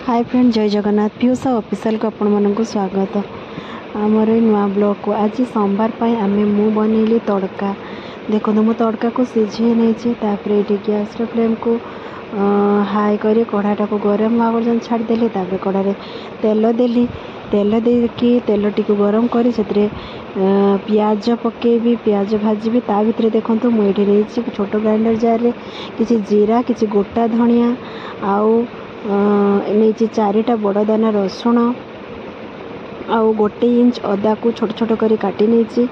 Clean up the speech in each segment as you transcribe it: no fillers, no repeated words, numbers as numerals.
Hi friend, जय Jagannath. Piyusha official को आपण मानक स्वागत। आमर नुआ ब्लॉग को आज सोमवार आमे मु बनैली तड़का। देखो मु तड़का को सीझे नहीं गैस फ्लेम को हाई कर कढ़ाटा को गरम हवा पर्यटन छाड़देली। कढ़ाई तेल देली, तेल देकी तेल टी गरम कर पियाज पकेबी, पियाज भाजी ता भीतर देखो मुझे नहीं छोट ग्राइंडर जार रे किसी जीरा, किसी गोटा धनिया आउ नहीं चारिटा बड़ दाना रसुण आउ 1 इंच अदा को छोट छोट कर काटी नहीं।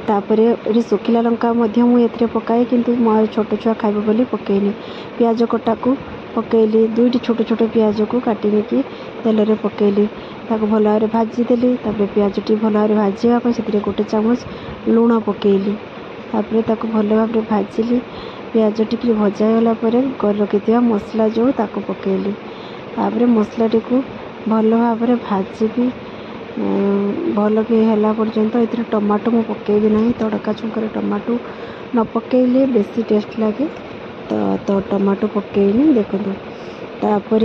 तापर ये सुखिला लंका मुझे पकाए किंतु मोर छोट छुआ खाइब बोली पकईनी। पियाज कटा को पकईली, 2टी छोट छोट पियाज को काटिनी कि तेल रे पकईली, ताको भल भाव भाजीदेली। पियाज टी भल भाव भाजीवाई से 1 चामच लुण पकईली, तापर ताको भल भाव भाजिली। पियाज टी भजागला कर रखि मसला जो ताको पकईली, तापर मसला टी को भल भाव भाजी भल कि है पर्यंत। ये टमाटो मु पकेबी ना, तड़का छुंकर टमाटो न पकेले बेसी टेस्ट लगे तो टमाटो पकेनी। देखो तापर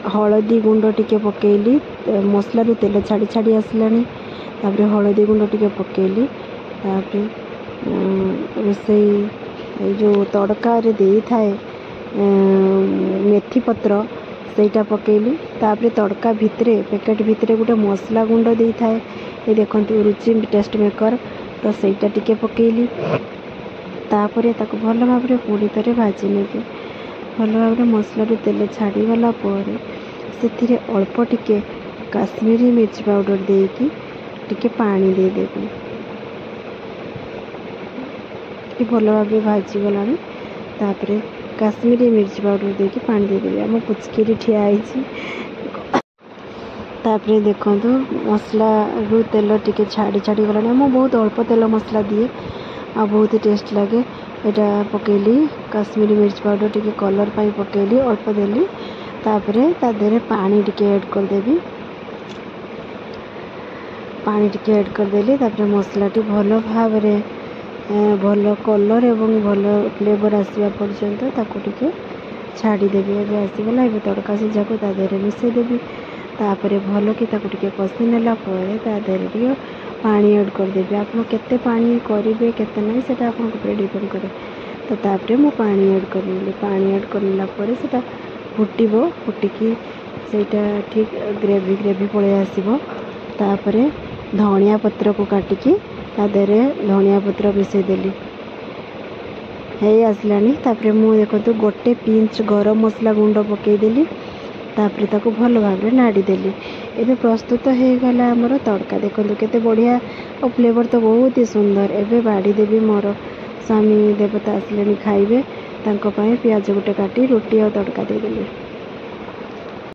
हलदी गुंड टिके पकेली, मसला रू तेल छाड़ी छाड़ी आसलानी। तापर हलदी गुंड टिके पकेली, तापर रोसई जो तड़का रे दे थाए मेथी पत्र सेटा पकेली। तापर तड़का भितरे पैकेट भितरे गोटे मसला गुंड दे थाए, ये देखो रुचि टेस्ट मेकर, तो सेटा टिके पकेली। तापर ताको भल भाव पुणी थे भाजी नेबी। भल भाव मसला रू तेल छाड़ी गला पर से अल्प टिके काश्मीरी मिर्च पाउडर देकी टिके पानी दे देबी। भल भाव भाजी गला तापर काश्मीरी मिर्च पाउडर देकी पानी दे देबी। आम पुचकेरी ठिया होइछि। तापर देखो मसला रू तेल टिके छाड़ी छाड़ी गला। आम बहुत अल्प तेल मसला दिए आ बहुत टेस्ट लगे। यहाँ पकेली काश्मीरी मिर्च पाउडर टिके कलर पाई पकेली, अल्प देली। तापर ता देहरे पानी टिके ऐड कर देबी, पानी टिके ऐड कर देली। तापर मसला टी भल भाव भल कलर एवं भल फ्लेवर आसवा पर्यंत ताको टिके छाड़ी देबी। अब आसीगला, ए तड़का सीझा को ता देहरे मिसई देबी। तापर भल कि ताको टिके कषि नेला पर ता देहरे टिके पानी ऐड कर देबी। आपन केते पानी करिवे केते नहीं सेटा आपन ऊपर डिपेंड करे। तो तापर मु पानी ऐड करली, पानी ऐड करला पर सेटा फुटिबो, फुटिकी सेटा ठीक ग्रेवी ग्रेवी पळे आसीबो। तापर धनिया पत्र को काटिकी ता देहरे धनिया पत्र मिसई देली, हे आसलानी। तापर मु देखो 1 पिंच गरम मसला गुंड पकई देली। तापर ताको भल भाव नाड़ी देली। एबे प्रस्तुत हो गला हमर तड़का। देखो केते बढ़िया और फ्लेवर तो बहुत ही सुंदर। एबे बाड़ी देवी मोर स्वामी देवता आसले खाइबे, तांको पाए पियाज गोटे काटी रोटी और तड़का दे देली।